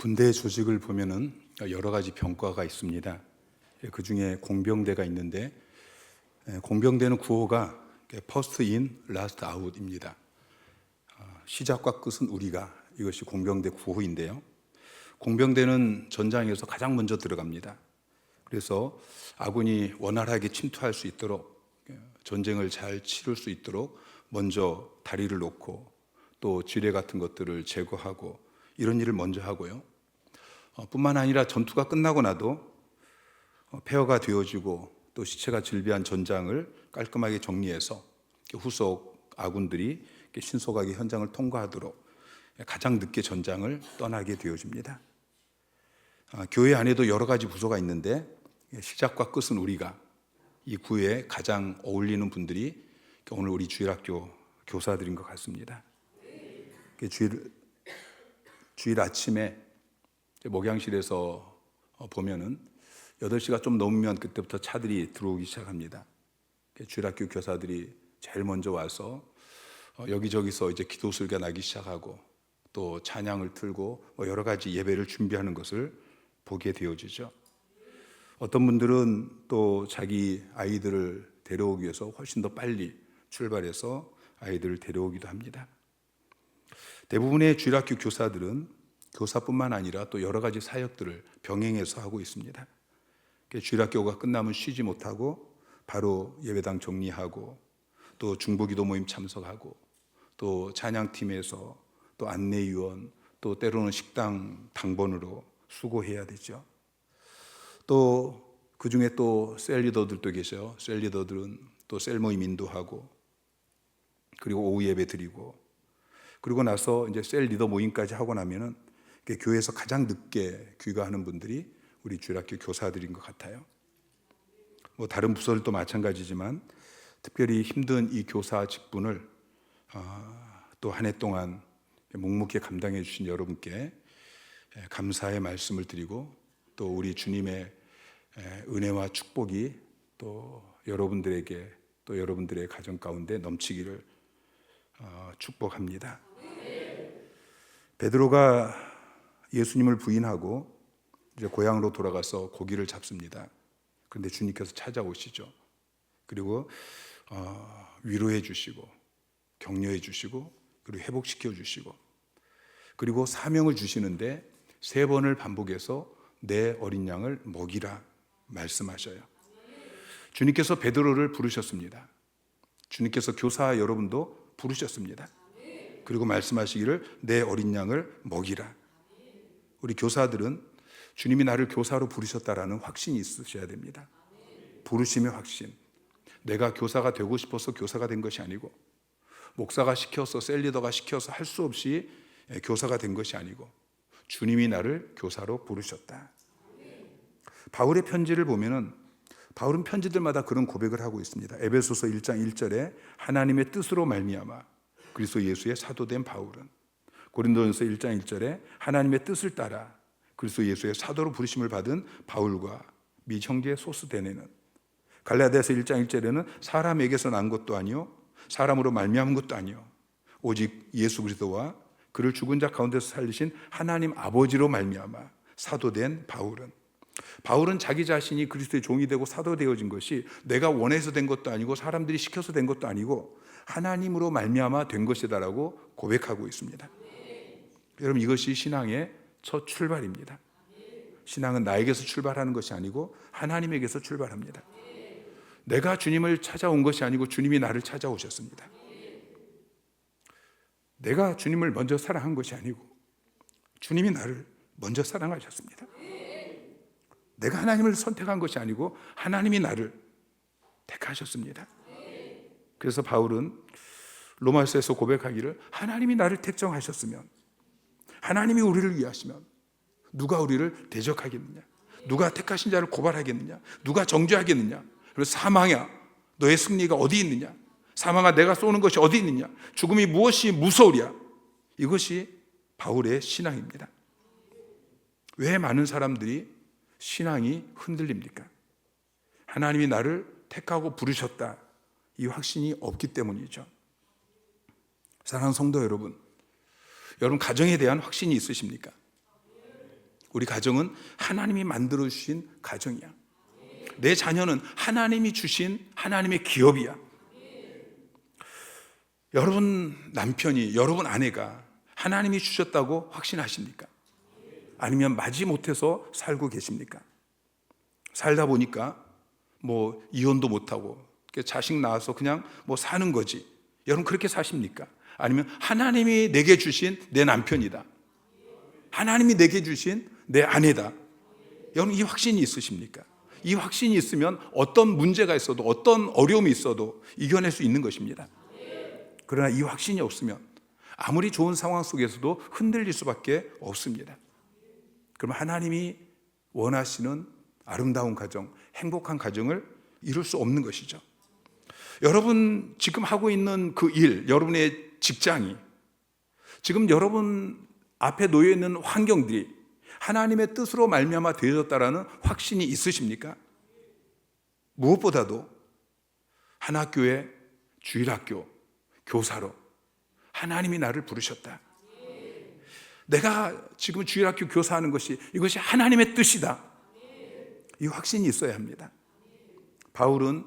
군대 조직을 보면은 여러 가지 병과가 있습니다. 그 중에 공병대가 있는데, 공병대는 구호가 First in, Last out입니다. 시작과 끝은 우리가, 이것이 공병대 구호인데요. 공병대는 전장에서 가장 먼저 들어갑니다. 그래서 아군이 원활하게 침투할 수 있도록, 전쟁을 잘 치를 수 있도록 먼저 다리를 놓고 또 지뢰 같은 것들을 제거하고 이런 일을 먼저 하고요. 뿐만 아니라 전투가 끝나고 나도 폐허가 되어지고 또 시체가 질비한 전장을 깔끔하게 정리해서 후속 아군들이 신속하게 현장을 통과하도록 가장 늦게 전장을 떠나게 되어집니다. 교회 안에도 여러 가지 부서가 있는데, 시작과 끝은 우리가, 이 구에 가장 어울리는 분들이 오늘 우리 주일학교 교사들인 것 같습니다. 주일 아침에 목양실에서 보면은 8시가 좀 넘으면 그때부터 차들이 들어오기 시작합니다. 주일학교 교사들이 제일 먼저 와서 여기저기서 이제 기도소리가 나기 시작하고 또 찬양을 틀고 여러 가지 예배를 준비하는 것을 보게 되어지죠. 어떤 분들은 또 자기 아이들을 데려오기 위해서 훨씬 더 빨리 출발해서 아이들을 데려오기도 합니다. 대부분의 주일학교 교사들은 교사뿐만 아니라 또 여러 가지 사역들을 병행해서 하고 있습니다. 주일학교가 끝나면 쉬지 못하고 바로 예배당 정리하고 또 중보기도 모임 참석하고 또 찬양팀에서 또 안내위원 또 때로는 식당 당번으로 수고해야 되죠. 또 그 중에 또 셀리더들도 계셔요. 셀리더들은 또 셀모임 인도하고 그리고 오후 예배 드리고 그리고 나서 이제 셀리더 모임까지 하고 나면은 교회에서 가장 늦게 귀가하는 분들이 우리 주일학교 교사들인 것 같아요. 다른 부서들도 마찬가지지만 특별히 힘든 이 교사 직분을 또 한 해 동안 묵묵히 감당해 주신 여러분께 감사의 말씀을 드리고 또 우리 주님의 은혜와 축복이 또 여러분들에게 또 여러분들의 가정 가운데 넘치기를 축복합니다. 베드로가 예수님을 부인하고 이제 고향으로 돌아가서 고기를 잡습니다. 그런데 주님께서 찾아오시죠. 그리고 위로해 주시고 격려해 주시고 그리고 회복시켜 주시고 그리고 사명을 주시는데 3번을 반복해서 내 어린 양을 먹이라 말씀하셔요. 주님께서 베드로를 부르셨습니다. 주님께서 교사 여러분도 부르셨습니다. 그리고 말씀하시기를 내 어린 양을 먹이라. 우리 교사들은 주님이 나를 교사로 부르셨다라는 확신이 있으셔야 됩니다. 부르심의 확신. 내가 교사가 되고 싶어서 교사가 된 것이 아니고 목사가 시켜서 셀리더가 시켜서 할 수 없이 교사가 된 것이 아니고 주님이 나를 교사로 부르셨다. 바울의 편지를 보면은 바울은 편지들마다 그런 고백을 하고 있습니다. 에베소서 1장 1절에 하나님의 뜻으로 말미암아 그리스도 예수의 사도된 바울은, 고린도전서 1장 1절에 하나님의 뜻을 따라 그리스도 예수의 사도로 부르심을 받은 바울과 및 형제 소스데네는, 갈라디아서 1장 1절에는 사람에게서 난 것도 아니요 사람으로 말미암은 것도 아니요 오직 예수 그리스도와 그를 죽은 자 가운데서 살리신 하나님 아버지로 말미암아 사도된 바울은 자기 자신이 그리스도의 종이 되고 사도 되어진 것이 내가 원해서 된 것도 아니고 사람들이 시켜서 된 것도 아니고 하나님으로 말미암아 된 것이다라고 고백하고 있습니다. 여러분, 이것이 신앙의 첫 출발입니다. 신앙은 나에게서 출발하는 것이 아니고 하나님에게서 출발합니다. 내가 주님을 찾아온 것이 아니고 주님이 나를 찾아오셨습니다. 내가 주님을 먼저 사랑한 것이 아니고 주님이 나를 먼저 사랑하셨습니다. 내가 하나님을 선택한 것이 아니고 하나님이 나를 택하셨습니다. 그래서 바울은 로마서에서 고백하기를 하나님이 나를 택정하셨으면, 하나님이 우리를 위하시면 누가 우리를 대적하겠느냐, 누가 택하신 자를 고발하겠느냐, 누가 정죄하겠느냐, 그리고 사망아 너의 승리가 어디 있느냐, 사망아 내가 쏘는 것이 어디 있느냐, 죽음이 무엇이 무서우랴. 이것이 바울의 신앙입니다. 왜 많은 사람들이 신앙이 흔들립니까? 하나님이 나를 택하고 부르셨다, 이 확신이 없기 때문이죠. 사랑하는 성도 여러분, 여러분 가정에 대한 확신이 있으십니까? 우리 가정은 하나님이 만들어 주신 가정이야. 내 자녀는 하나님이 주신 하나님의 기업이야. 여러분 남편이, 여러분 아내가 하나님이 주셨다고 확신하십니까? 아니면 마지못해서 살고 계십니까? 살다 보니까 뭐 이혼도 못하고 자식 낳아서 그냥 뭐 사는 거지. 여러분 그렇게 사십니까? 아니면 하나님이 내게 주신 내 남편이다, 하나님이 내게 주신 내 아내다, 여러분 이 확신이 있으십니까? 이 확신이 있으면 어떤 문제가 있어도, 어떤 어려움이 있어도 이겨낼 수 있는 것입니다. 그러나 이 확신이 없으면 아무리 좋은 상황 속에서도 흔들릴 수밖에 없습니다. 그럼 하나님이 원하시는 아름다운 가정, 행복한 가정을 이룰 수 없는 것이죠. 여러분 지금 하고 있는 그 일, 여러분의 직장이, 지금 여러분 앞에 놓여 있는 환경들이 하나님의 뜻으로 말미암아 되어졌다라는 확신이 있으십니까? 무엇보다도 한학교의 주일학교 교사로 하나님이 나를 부르셨다. 내가 지금 주일학교 교사하는 것이, 이것이 하나님의 뜻이다. 이 확신이 있어야 합니다. 바울은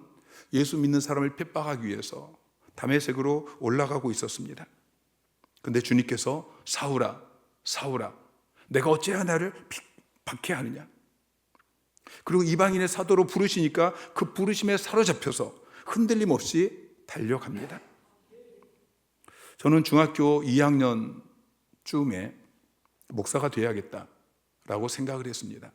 예수 믿는 사람을 핍박하기 위해서 다메섹으로 올라가고 있었습니다. 그런데 주님께서 사울아, 사울아, 내가 어찌하여 나를 박해하느냐. 그리고 이방인의 사도로 부르시니까 그 부르심에 사로잡혀서 흔들림 없이 달려갑니다. 저는 중학교 2학년쯤에 목사가 되어야겠다라고 생각을 했습니다.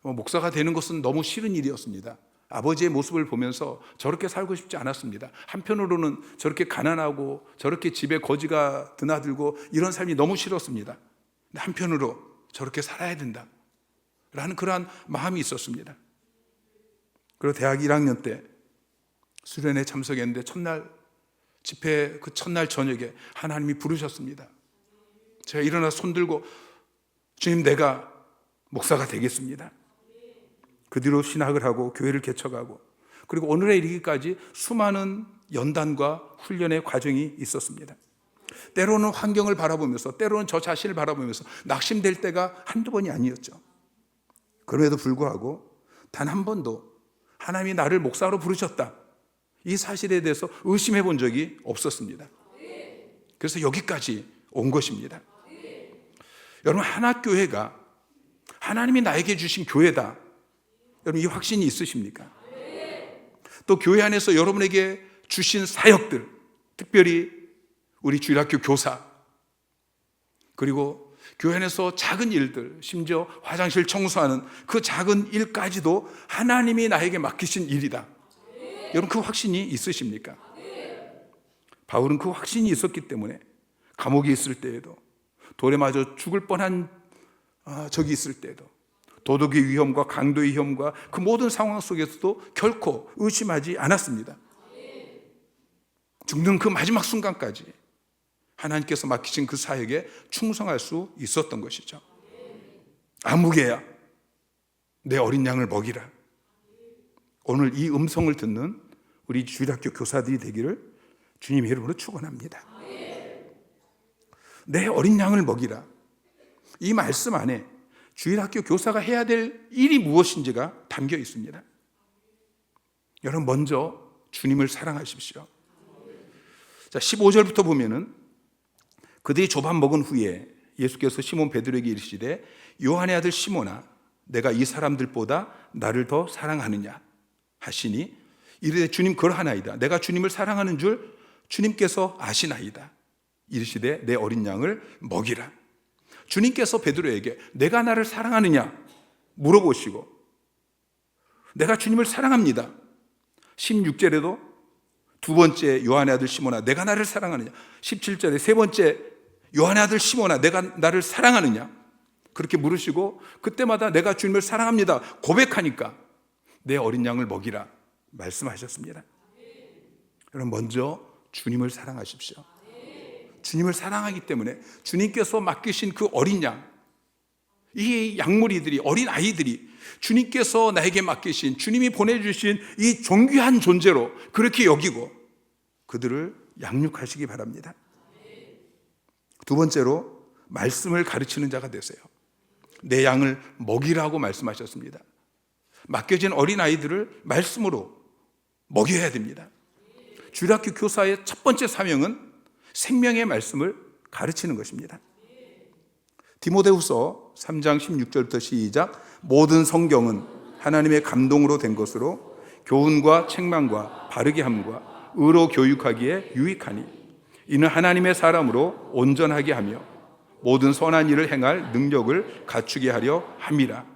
목사가 되는 것은 너무 싫은 일이었습니다. 아버지의 모습을 보면서 저렇게 살고 싶지 않았습니다. 한편으로는 저렇게 가난하고 저렇게 집에 거지가 드나들고 이런 삶이 너무 싫었습니다. 근데 한편으로 저렇게 살아야 된다라는 그러한 마음이 있었습니다. 그리고 대학 1학년 때 수련회 참석했는데 첫날 집회, 그 첫날 저녁에 하나님이 부르셨습니다. 제가 일어나서 손들고 주님, 내가 목사가 되겠습니다. 그 뒤로 신학을 하고 교회를 개척하고, 그리고 오늘에 이르기까지 수많은 연단과 훈련의 과정이 있었습니다. 때로는 환경을 바라보면서, 때로는 저 자신을 바라보면서 낙심될 때가 한두 번이 아니었죠. 그럼에도 불구하고 단 한 번도 하나님이 나를 목사로 부르셨다, 이 사실에 대해서 의심해 본 적이 없었습니다. 그래서 여기까지 온 것입니다. 여러분, 하나교회가 하나님이 나에게 주신 교회다, 여러분 이 확신이 있으십니까? 또 교회 안에서 여러분에게 주신 사역들, 특별히 우리 주일학교 교사, 그리고 교회 안에서 작은 일들, 심지어 화장실 청소하는 그 작은 일까지도 하나님이 나에게 맡기신 일이다, 여러분 그 확신이 있으십니까? 바울은 그 확신이 있었기 때문에 감옥에 있을 때에도, 돌에 맞아 죽을 뻔한 적이 있을 때도, 도덕의 위험과 강도의 위험과 그 모든 상황 속에서도 결코 의심하지 않았습니다. 죽는 그 마지막 순간까지 하나님께서 맡기신 그 사역에 충성할 수 있었던 것이죠. 아무개야, 내 어린 양을 먹이라. 오늘 이 음성을 듣는 우리 주일학교 교사들이 되기를 주님의 이름으로 축원합니다. 내 어린 양을 먹이라. 이 말씀 안에 주일학교 교사가 해야 될 일이 무엇인지가 담겨 있습니다. 여러분, 먼저 주님을 사랑하십시오. 자, 15절부터 보면은 그들이 조반 먹은 후에 예수께서 시몬 베드로에게 이르시되 요한의 아들 시몬아, 내가 이 사람들보다 나를 더 사랑하느냐 하시니 이르되 주님 그러하나이다. 내가 주님을 사랑하는 줄 주님께서 아시나이다. 이르시되 내 어린 양을 먹이라. 주님께서 베드로에게 내가 나를 사랑하느냐 물어보시고, 내가 주님을 사랑합니다. 16절에도 두 번째 요한의 아들 시몬아, 내가 나를 사랑하느냐. 17절에 세 번째 요한의 아들 시몬아, 내가 나를 사랑하느냐. 그렇게 물으시고 그때마다 내가 주님을 사랑합니다 고백하니까 내 어린 양을 먹이라 말씀하셨습니다. 여러분, 먼저 주님을 사랑하십시오. 주님을 사랑하기 때문에 주님께서 맡기신 그 어린 양, 이 양무리들이, 어린 아이들이 주님께서 나에게 맡기신, 주님이 보내주신 이 존귀한 존재로 그렇게 여기고 그들을 양육하시기 바랍니다. 두 번째로 말씀을 가르치는 자가 되세요. 내 양을 먹이라고 말씀하셨습니다. 맡겨진 어린아이들을 말씀으로 먹여야 됩니다. 주일학교 교사의 첫 번째 사명은 생명의 말씀을 가르치는 것입니다. 디모데후서 3장 16절부터 시작. 모든 성경은 하나님의 감동으로 된 것으로 교훈과 책망과 바르게 함과 의로 교육하기에 유익하니 이는 하나님의 사람으로 온전하게 하며 모든 선한 일을 행할 능력을 갖추게 하려 함이라.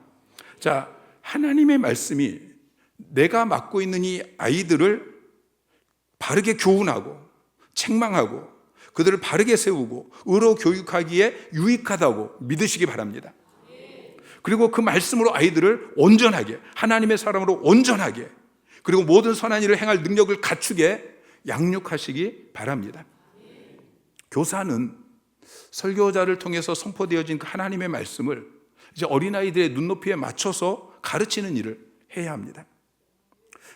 자, 하나님의 말씀이 내가 맡고 있는 이 아이들을 바르게 교훈하고 책망하고 그들을 바르게 세우고 의로 교육하기에 유익하다고 믿으시기 바랍니다. 그리고 그 말씀으로 아이들을 온전하게, 하나님의 사람으로 온전하게, 그리고 모든 선한 일을 행할 능력을 갖추게 양육하시기 바랍니다. 교사는 설교자를 통해서 선포되어진 그 하나님의 말씀을 이제 어린아이들의 눈높이에 맞춰서 가르치는 일을 해야 합니다.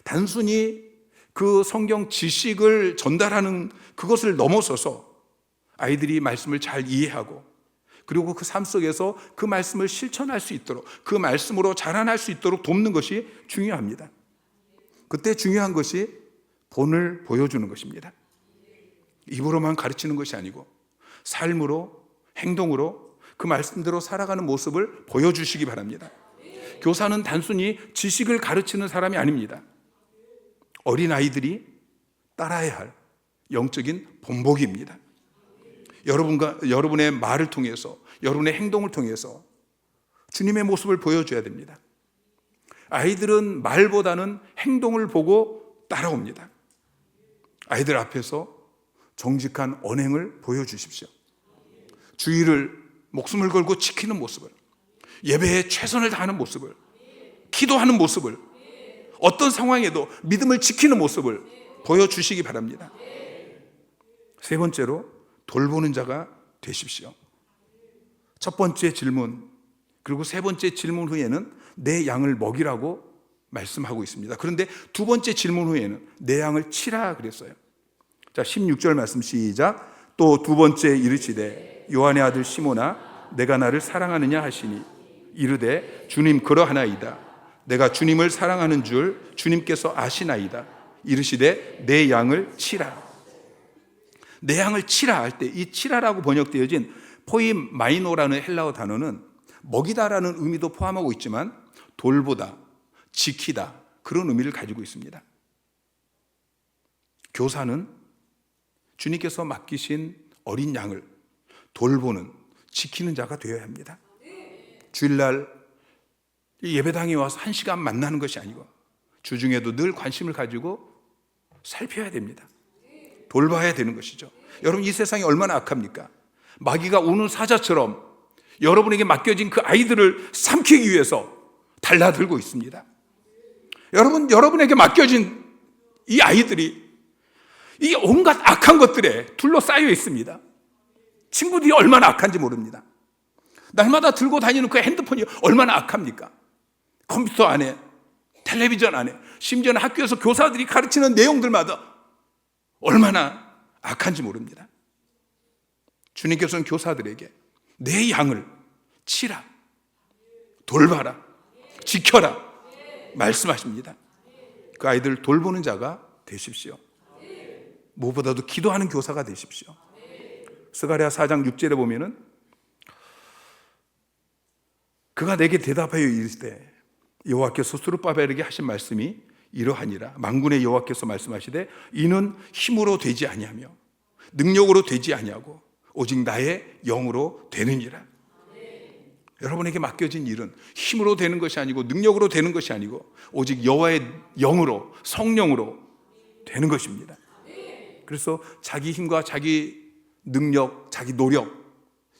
단순히 그 성경 지식을 전달하는 그것을 넘어서서 아이들이 말씀을 잘 이해하고 그리고 그 삶 속에서 그 말씀을 실천할 수 있도록, 그 말씀으로 자라날 수 있도록 돕는 것이 중요합니다. 그때 중요한 것이 본을 보여주는 것입니다. 입으로만 가르치는 것이 아니고 삶으로, 행동으로 그 말씀대로 살아가는 모습을 보여주시기 바랍니다. 교사는 단순히 지식을 가르치는 사람이 아닙니다. 어린아이들이 따라야 할 영적인 본보기입니다. 여러분의 말을 통해서, 여러분의 행동을 통해서 주님의 모습을 보여줘야 됩니다. 아이들은 말보다는 행동을 보고 따라옵니다. 아이들 앞에서 정직한 언행을 보여주십시오. 주의를 목숨을 걸고 지키는 모습을, 예배에 최선을 다하는 모습을, 기도하는 모습을, 어떤 상황에도 믿음을 지키는 모습을 보여주시기 바랍니다. 세 번째로 돌보는 자가 되십시오. 첫 번째 질문, 그리고 세 번째 질문 후에는 내 양을 먹이라고 말씀하고 있습니다. 그런데 두 번째 질문 후에는 내 양을 치라 그랬어요. 자, 16절 말씀 시작. 또 두 번째 이르시되 요한의 아들 시몬아 내가 나를 사랑하느냐 하시니 이르되 주님 그러하나이다. 내가 주님을 사랑하는 줄 주님께서 아시나이다. 이르시되 내 양을 치라. 내 양을 치라 할 때 이 치라라고 번역되어진 포이마이노라는 헬라어 단어는 먹이다라는 의미도 포함하고 있지만 돌보다, 지키다 그런 의미를 가지고 있습니다. 교사는 주님께서 맡기신 어린 양을 돌보는, 지키는 자가 되어야 합니다. 주일날 예배당에 와서 1시간 만나는 것이 아니고 주중에도 늘 관심을 가지고 살펴야 됩니다. 돌봐야 되는 것이죠. 여러분, 이 세상이 얼마나 악합니까? 마귀가 우는 사자처럼 여러분에게 맡겨진 그 아이들을 삼키기 위해서 달라들고 있습니다. 여러분에게 맡겨진 이 아이들이 이 온갖 악한 것들에 둘러싸여 있습니다. 친구들이 얼마나 악한지 모릅니다. 날마다 들고 다니는 그 핸드폰이 얼마나 악합니까? 컴퓨터 안에, 텔레비전 안에, 심지어는 학교에서 교사들이 가르치는 내용들마다 얼마나 악한지 모릅니다. 주님께서는 교사들에게 내 양을 치라, 돌봐라, 지켜라 말씀하십니다. 그 아이들을 돌보는 자가 되십시오. 무엇보다도 기도하는 교사가 되십시오. 스가랴 4장 6절에 보면은 그가 내게 대답하여 이르시되 여호와께서 스룹바벨에게 하신 말씀이 이러하니라. 만군의 여호와께서 말씀하시되 이는 힘으로 되지 아니하며 능력으로 되지 아니하고 오직 나의 영으로 되느니라. 여러분에게 맡겨진 일은 힘으로 되는 것이 아니고 능력으로 되는 것이 아니고 오직 여호와의 영으로, 성령으로 되는 것입니다. 그래서 자기 힘과 자기 능력, 자기 노력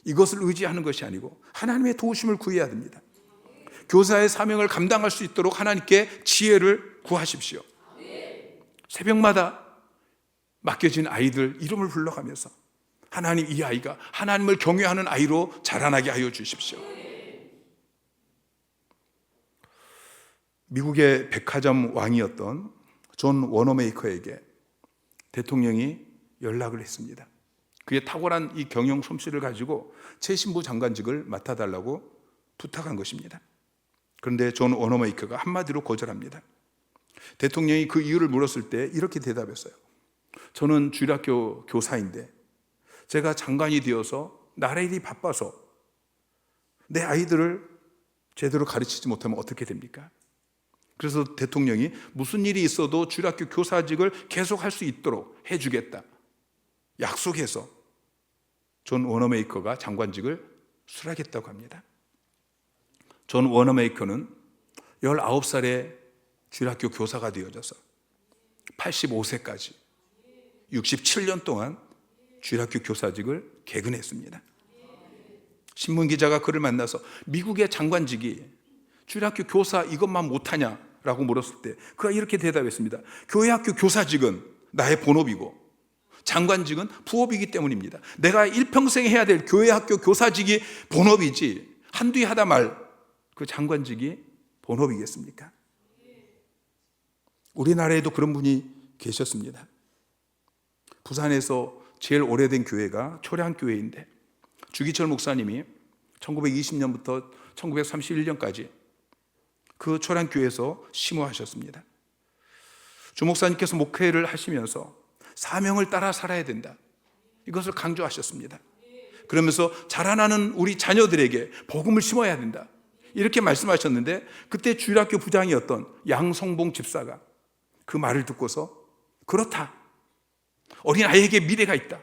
이것을 의지하는 것이 아니고 하나님의 도우심을 구해야 됩니다. 교사의 사명을 감당할 수 있도록 하나님께 지혜를 구하십시오. 새벽마다 맡겨진 아이들 이름을 불러가면서 하나님, 이 아이가 하나님을 경외하는 아이로 자라나게 하여 주십시오. 미국의 백화점 왕이었던 존 워너메이커에게 대통령이 연락을 했습니다. 그의 탁월한 이 경영 솜씨를 가지고 최신부 장관직을 맡아달라고 부탁한 것입니다. 그런데 존 워너메이커가 한마디로 거절합니다. 대통령이 그 이유를 물었을 때 이렇게 대답했어요. 저는 주일학교 교사인데 제가 장관이 되어서 나라 일이 바빠서 내 아이들을 제대로 가르치지 못하면 어떻게 됩니까? 그래서 대통령이 무슨 일이 있어도 주일학교 교사직을 계속할 수 있도록 해주겠다 약속해서 존 워너메이커가 장관직을 수락했다고 합니다. 존 워너메이커는 19살에 주일학교 교사가 되어져서 85세까지 67년 동안 주일학교 교사직을 개근했습니다. 신문기자가 그를 만나서 미국의 장관직이 주일학교 교사 이것만 못하냐라고 물었을 때 그가 이렇게 대답했습니다. 교회학교 교사직은 나의 본업이고 장관직은 부업이기 때문입니다. 내가 일평생 해야 될 교회학교 교사직이 본업이지 한두 해 하다 말 그 장관직이 본업이겠습니까? 우리나라에도 그런 분이 계셨습니다. 부산에서 제일 오래된 교회가 초량교회인데 주기철 목사님이 1920년부터 1931년까지 그 초량교회에서 심호하셨습니다. 주 목사님께서 목회를 하시면서 사명을 따라 살아야 된다, 이것을 강조하셨습니다. 그러면서 자라나는 우리 자녀들에게 복음을 심어야 된다, 이렇게 말씀하셨는데 그때 주일학교 부장이었던 양성봉 집사가 그 말을 듣고서 그렇다, 어린아이에게 미래가 있다,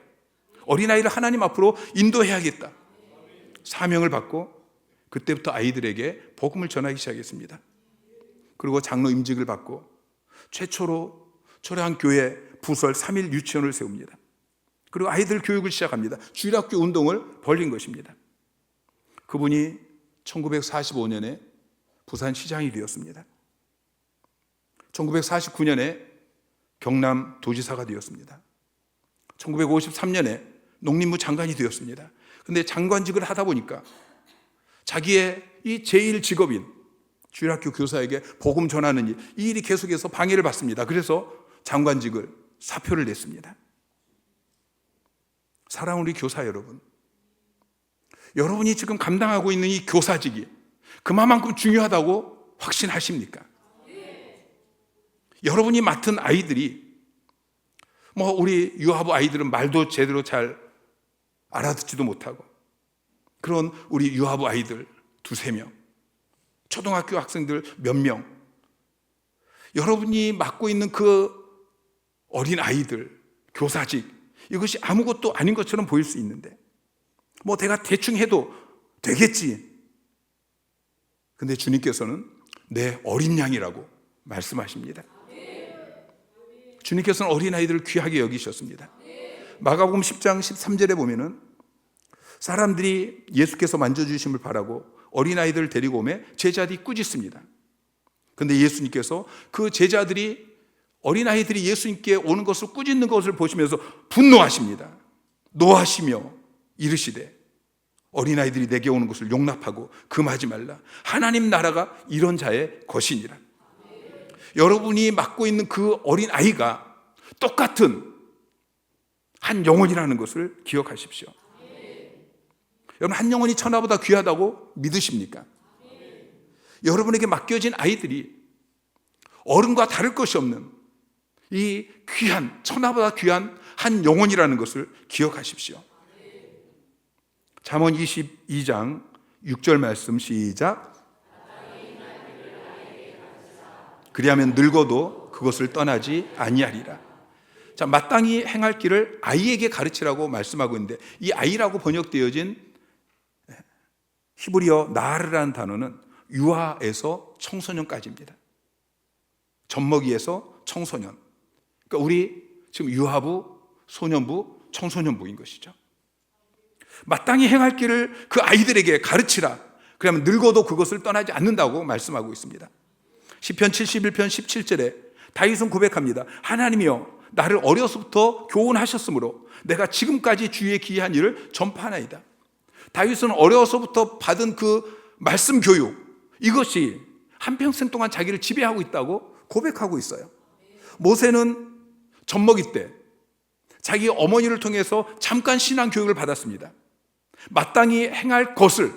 어린아이를 하나님 앞으로 인도해야겠다 사명을 받고 그때부터 아이들에게 복음을 전하기 시작했습니다. 그리고 장로 임직을 받고 최초로 초량교회 부설 3일 유치원을 세웁니다. 그리고 아이들 교육을 시작합니다. 주일학교 운동을 벌린 것입니다. 그분이 1945년에 부산시장이 되었습니다. 1949년에 경남 도지사가 되었습니다. 1953년에 농림부 장관이 되었습니다. 그런데 장관직을 하다 보니까 자기의 이 제1 직업인 주일학교 교사에게 복음 전하는 일, 이 일이 계속해서 방해를 받습니다. 그래서 장관직을 사표를 냈습니다. 사랑하는 우리 교사 여러분, 여러분이 지금 감당하고 있는 이 교사직이 그만큼 중요하다고 확신하십니까? 여러분이 맡은 아이들이 우리 유아부 아이들은 말도 제대로 잘 알아듣지도 못하고 그런 우리 유아부 아이들 2-3명, 초등학교 학생들 몇 명, 여러분이 맡고 있는 그 어린 아이들 교사직, 이것이 아무것도 아닌 것처럼 보일 수 있는데 내가 대충 해도 되겠지. 근데 주님께서는 내 어린 양이라고 말씀하십니다. 주님께서는 어린아이들을 귀하게 여기셨습니다. 마가복음 10장 13절에 보면은 사람들이 예수께서 만져주심을 바라고 어린아이들을 데리고 오매 제자들이 꾸짖습니다. 그런데 예수님께서 그 제자들이 어린아이들이 예수님께 오는 것을 꾸짖는 것을 보시면서 분노하십니다. 노하시며 이르시되 어린아이들이 내게 오는 것을 용납하고 금하지 말라. 하나님 나라가 이런 자의 것이니라. 여러분이 맡고 있는 그 어린아이가 똑같은 한 영혼이라는 것을 기억하십시오. 여러분, 한 영혼이 천하보다 귀하다고 믿으십니까? 여러분에게 맡겨진 아이들이 어른과 다를 것이 없는 이 귀한, 천하보다 귀한 한 영혼이라는 것을 기억하십시오. 잠언 22장 6절 말씀 시작. 그리하면 늙어도 그것을 떠나지 아니하리라. 자, 마땅히 행할 길을 아이에게 가르치라고 말씀하고 있는데 이 아이라고 번역되어진 히브리어 나르라는 단어는 유아에서 청소년까지입니다. 젖먹이에서 청소년. 그러니까 우리 지금 유아부, 소년부, 청소년부인 것이죠. 마땅히 행할 길을 그 아이들에게 가르치라. 그러면 늙어도 그것을 떠나지 않는다고 말씀하고 있습니다. 시편 71편 17절에 다윗은 고백합니다. 하나님이여, 나를 어려서부터 교훈하셨으므로 내가 지금까지 주의 기이한 일을 전파하나이다. 다윗은 어려서부터 받은 그 말씀 교육, 이것이 한평생 동안 자기를 지배하고 있다고 고백하고 있어요. 모세는 젖먹이 때 자기 어머니를 통해서 잠깐 신앙 교육을 받았습니다. 마땅히 행할 것을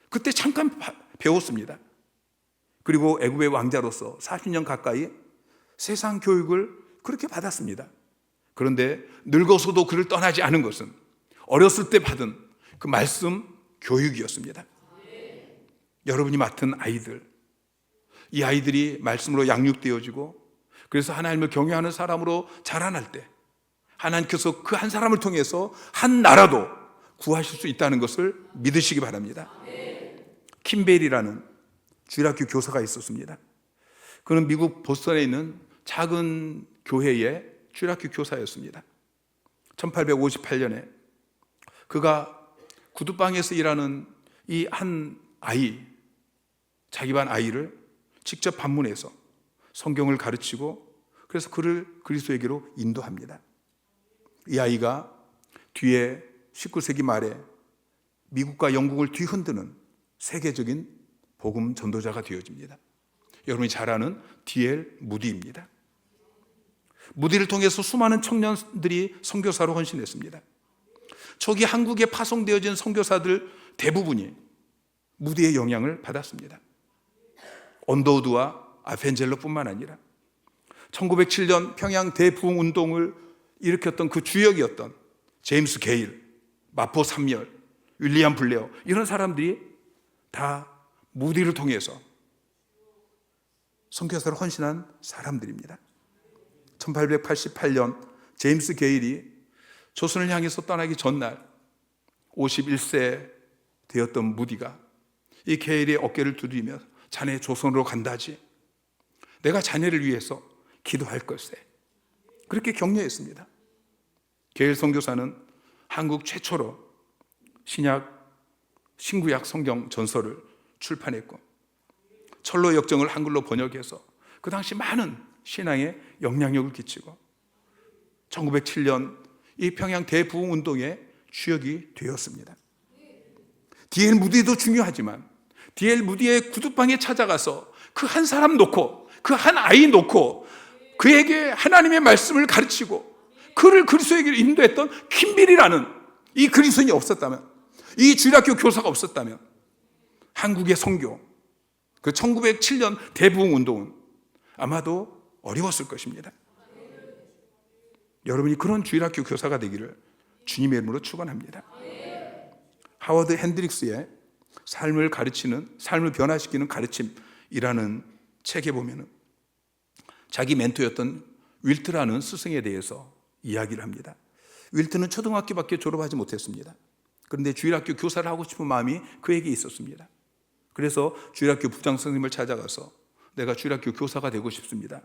그때 잠깐 배웠습니다. 그리고 애굽의 왕자로서 40년 가까이 세상 교육을 그렇게 받았습니다. 그런데 늙어서도 그를 떠나지 않은 것은 어렸을 때 받은 그 말씀 교육이었습니다. 여러분이 맡은 아이들, 이 아이들이 말씀으로 양육되어지고 그래서 하나님을 경외하는 사람으로 자라날 때 하나님께서 그 한 사람을 통해서 한 나라도 구하실 수 있다는 것을 믿으시기 바랍니다. 킴벨이라는 주일학교 교사가 있었습니다. 그는 미국 보스턴에 있는 작은 교회의 주일학교 교사였습니다. 1858년에 그가 구두방에서 일하는 이 한 아이, 자기 반 아이를 직접 방문해서 성경을 가르치고 그래서 그를 그리스도에게로 인도합니다. 이 아이가 뒤에 19세기 말에 미국과 영국을 뒤흔드는 세계적인 복음 전도자가 되어집니다. 여러분이 잘 아는 D.L. 무디입니다. 무디를 통해서 수많은 청년들이 선교사로 헌신했습니다. 초기 한국에 파송되어진 선교사들 대부분이 무디의 영향을 받았습니다. 언더우드와 아펜젤러뿐만 아니라 1907년 평양 대부흥 운동을 일으켰던 그 주역이었던 제임스 게일, 마포 삼열, 윌리엄 블레어 이런 사람들이 다 무디를 통해서 선교사로 헌신한 사람들입니다. 1888년 제임스 게일이 조선을 향해서 떠나기 전날 51세 되었던 무디가 이 게일의 어깨를 두드리며 자네 조선으로 간다지. 내가 자네를 위해서 기도할 걸세. 그렇게 격려했습니다. 게일 선교사는 한국 최초로 신구약 성경 전서를 출판했고 철로 역정을 한글로 번역해서 그 당시 많은 신앙에 영향력을 끼치고 1907년 이 평양 대부흥 운동의 주역이 되었습니다. D.L. 무디도 중요하지만 D.L. 무디의 구두방에 찾아가서 그 한 사람 놓고 그 한 아이 놓고 그에게 하나님의 말씀을 가르치고 그를 그리스도에게 인도했던 킴빌이라는 이 그리스도인이 없었다면, 이 주일학교 교사가 없었다면 한국의 선교, 그 1907년 대부흥 운동은 아마도 어려웠을 것입니다. 여러분이 그런 주일학교 교사가 되기를 주님의 이름으로 축원합니다. 하워드 핸드릭스의 삶을 변화시키는 가르침이라는 책에 보면은 자기 멘토였던 윌트라는 스승에 대해서 이야기를 합니다. 윌트는 초등학교밖에 졸업하지 못했습니다. 그런데 주일학교 교사를 하고 싶은 마음이 그에게 있었습니다. 그래서 주일학교 부장 선생님을 찾아가서 내가 주일학교 교사가 되고 싶습니다.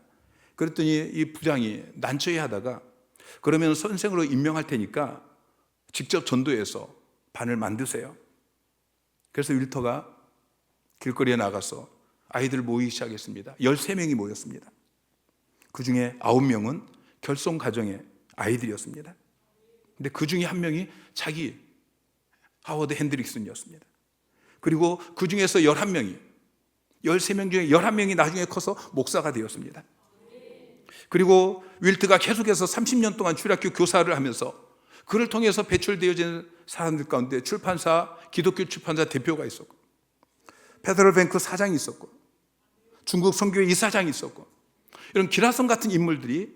그랬더니 이 부장이 난처해 하다가 그러면 선생으로 임명할 테니까 직접 전도해서 반을 만드세요. 그래서 윌터가 길거리에 나가서 아이들 모이기 시작했습니다. 13명이 모였습니다. 그 중에 9명은 결손 가정의 아이들이었습니다. 근데 그 중에 한 명이 자기 하워드 핸드릭슨이었습니다. 그리고 그 중에서 11명이 13명 중에 11명이 나중에 커서 목사가 되었습니다. 그리고 윌트가 계속해서 30년 동안 주일학교 교사를 하면서 그를 통해서 배출되어진 사람들 가운데 출판사, 기독교 출판사 대표가 있었고 페더럴뱅크 사장이 있었고 중국 선교회 이사장이 있었고 이런 기라성 같은 인물들이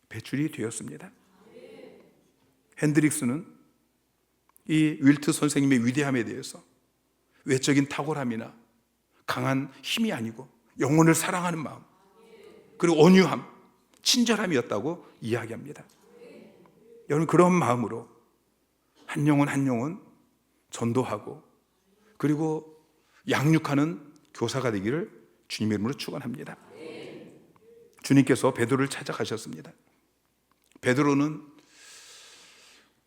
배출이 되었습니다. 핸드릭스는 이 윌트 선생님의 위대함에 대해서 외적인 탁월함이나 강한 힘이 아니고 영혼을 사랑하는 마음 그리고 온유함, 친절함이었다고 이야기합니다. 여러분 그런 마음으로 한 영혼 한 영혼 전도하고 그리고 양육하는 교사가 되기를 주님의 이름으로 축원합니다. 주님께서 베드로를 찾아가셨습니다. 베드로는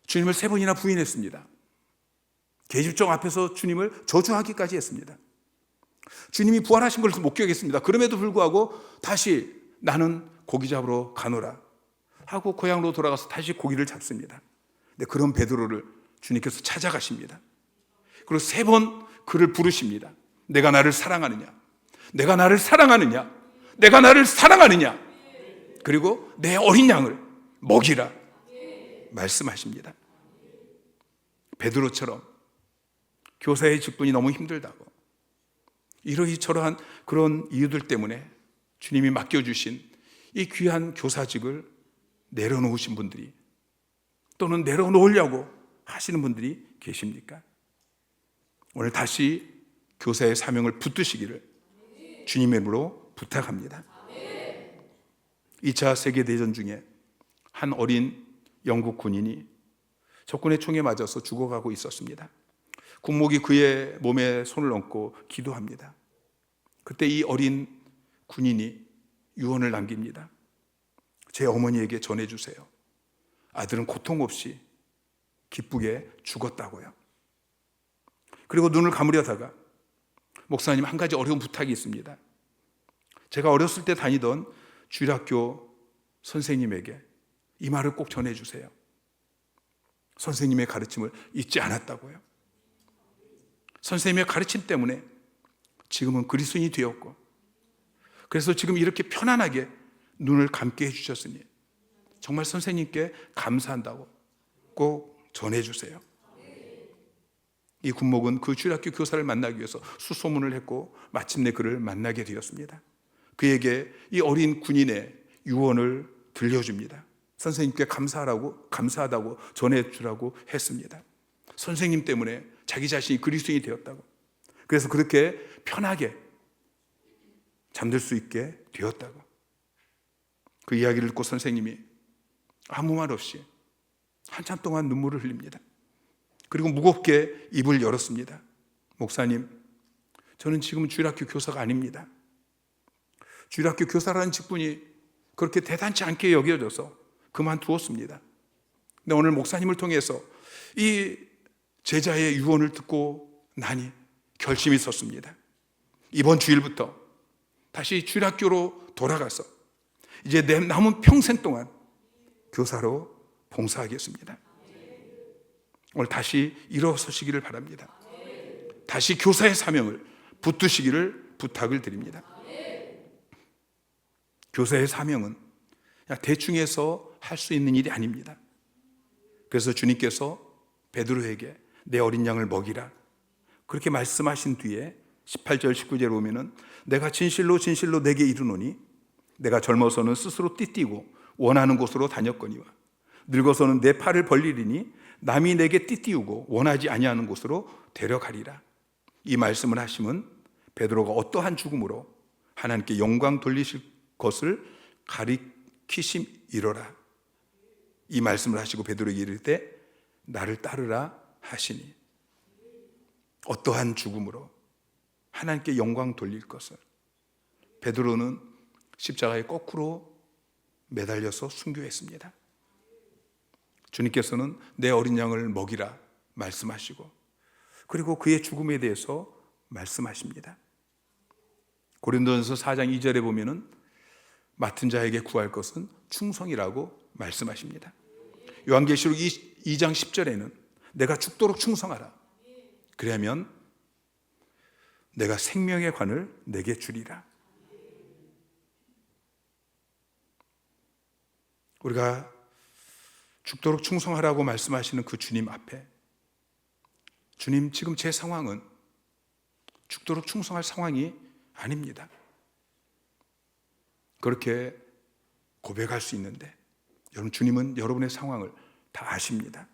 주님을 3번이나 부인했습니다. 계집종 앞에서 주님을 저주하기까지 했습니다. 주님이 부활하신 것을 목격했습니다. 그럼에도 불구하고 다시 나는 고기 잡으러 가노라 하고 고향으로 돌아가서 다시 고기를 잡습니다. 근데 그런 베드로를 주님께서 찾아가십니다. 그리고 3번 그를 부르십니다. 내가 나를 사랑하느냐? 내가 나를 사랑하느냐? 내가 나를 사랑하느냐? 그리고 내 어린 양을 먹이라 말씀하십니다. 베드로처럼 교사의 직분이 너무 힘들다고 이러이러한 그런 이유들 때문에 주님이 맡겨주신 이 귀한 교사직을 내려놓으신 분들이, 또는 내려놓으려고 하시는 분들이 계십니까? 오늘 다시 교사의 사명을 붙드시기를 주님의 이름으로 부탁합니다. 2차 세계대전 중에 한 어린 영국 군인이 적군의 총에 맞아서 죽어가고 있었습니다. 군목이 그의 몸에 손을 얹고 기도합니다. 그때 이 어린 군인이 유언을 남깁니다. 제 어머니에게 전해주세요. 아들은 고통 없이 기쁘게 죽었다고요. 그리고 눈을 감으려다가, 목사님, 한 가지 어려운 부탁이 있습니다. 제가 어렸을 때 다니던 주일학교 선생님에게 이 말을 꼭 전해주세요. 선생님의 가르침을 잊지 않았다고요. 선생님의 가르침 때문에 지금은 그리스도인이 되었고, 그래서 지금 이렇게 편안하게 눈을 감게 해주셨으니 정말 선생님께 감사한다고 꼭 전해주세요. 이 군목은 그 주일학교 교사를 만나기 위해서 수소문을 했고 마침내 그를 만나게 되었습니다. 그에게 이 어린 군인의 유언을 들려줍니다. 선생님께 감사하다고 전해주라고 했습니다. 선생님 때문에 자기 자신이 그리스도인이 되었다고, 그래서 그렇게 편하게 잠들 수 있게 되었다고. 그 이야기를 듣고 선생님이 아무 말 없이 한참 동안 눈물을 흘립니다. 그리고 무겁게 입을 열었습니다. 목사님, 저는 지금 주일학교 교사가 아닙니다. 주일학교 교사라는 직분이 그렇게 대단치 않게 여겨져서 그만두었습니다. 근데 오늘 목사님을 통해서 이 제자의 유언을 듣고 나니 결심이 섰습니다. 이번 주일부터 다시 주일학교로 돌아가서 이제 내 남은 평생 동안 교사로 봉사하겠습니다. 오늘 다시 일어서시기를 바랍니다. 다시 교사의 사명을 붙드시기를 부탁을 드립니다. 교사의 사명은 그냥 대충 해서 할 수 있는 일이 아닙니다. 그래서 주님께서 베드로에게 내 어린 양을 먹이라 그렇게 말씀하신 뒤에 18절 19절에 보면은 내가 진실로 진실로 내게 이르노니 내가 젊어서는 스스로 띠띠고 원하는 곳으로 다녔거니와 늙어서는 내 팔을 벌리리니 남이 내게 띠띠우고 원하지 아니하는 곳으로 데려가리라. 이 말씀을 하시면 베드로가 어떠한 죽음으로 하나님께 영광 돌리실 것을 가리키심이로라. 이 말씀을 하시고 베드로에게 이를 때 나를 따르라 하시니, 어떠한 죽음으로 하나님께 영광 돌릴 것을. 베드로는 십자가에 거꾸로 매달려서 순교했습니다. 주님께서는 내 어린 양을 먹이라 말씀하시고, 그리고 그의 죽음에 대해서 말씀하십니다. 고린도전서 4장 2절에 보면은 맡은 자에게 구할 것은 충성이라고 말씀하십니다. 요한계시록 2장 10절에는 내가 죽도록 충성하라. 그러면 내가 생명의 관을 내게 주리라. 우리가 죽도록 충성하라고 말씀하시는 그 주님 앞에, 주님, 지금 제 상황은 죽도록 충성할 상황이 아닙니다. 그렇게 고백할 수 있는데, 여러분, 주님은 여러분의 상황을 다 아십니다.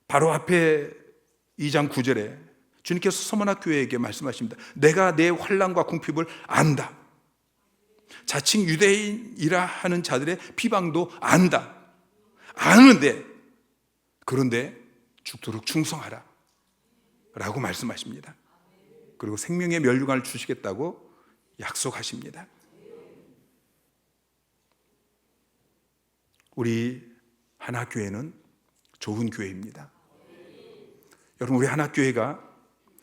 바로 앞에 2장 9절에 주님께서 서머나 교회에게 말씀하십니다. 내가 내 환난과 궁핍을 안다. 자칭 유대인이라 하는 자들의 비방도 안다. 아는데, 그런데 죽도록 충성하라 라고 말씀하십니다. 그리고 생명의 면류관을 주시겠다고 약속하십니다. 우리 하나교회는 좋은 교회입니다. 여러분, 우리 하나교회가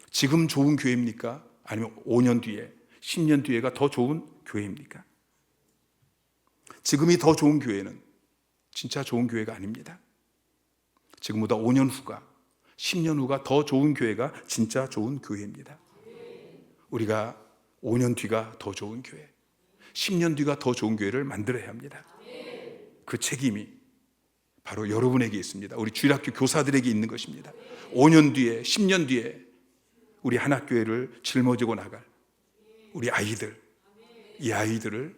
지금 좋은 교회입니까? 아니면 5년 뒤에, 10년 뒤에가 더 좋은 교회입니까? 지금이 더 좋은 교회는 진짜 좋은 교회가 아닙니다. 지금보다 5년 후가, 10년 후가 더 좋은 교회가 진짜 좋은 교회입니다. 우리가 5년 뒤가 더 좋은 교회, 10년 뒤가 더 좋은 교회를 만들어야 합니다. 그 책임이 바로 여러분에게 있습니다. 우리 주일학교 교사들에게 있는 것입니다. 5년 뒤에, 10년 뒤에 우리 하나교회를 짊어지고 나갈 우리 아이들, 이 아이들을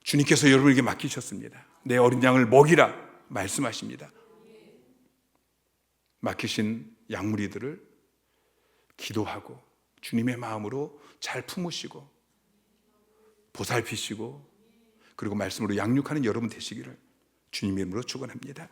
주님께서 여러분에게 맡기셨습니다. 내 어린 양을 먹이라 말씀하십니다. 맡기신 양무리들을 기도하고 주님의 마음으로 잘 품으시고 보살피시고 그리고 말씀으로 양육하는 여러분 되시기를 주님의 이름으로 축원합니다.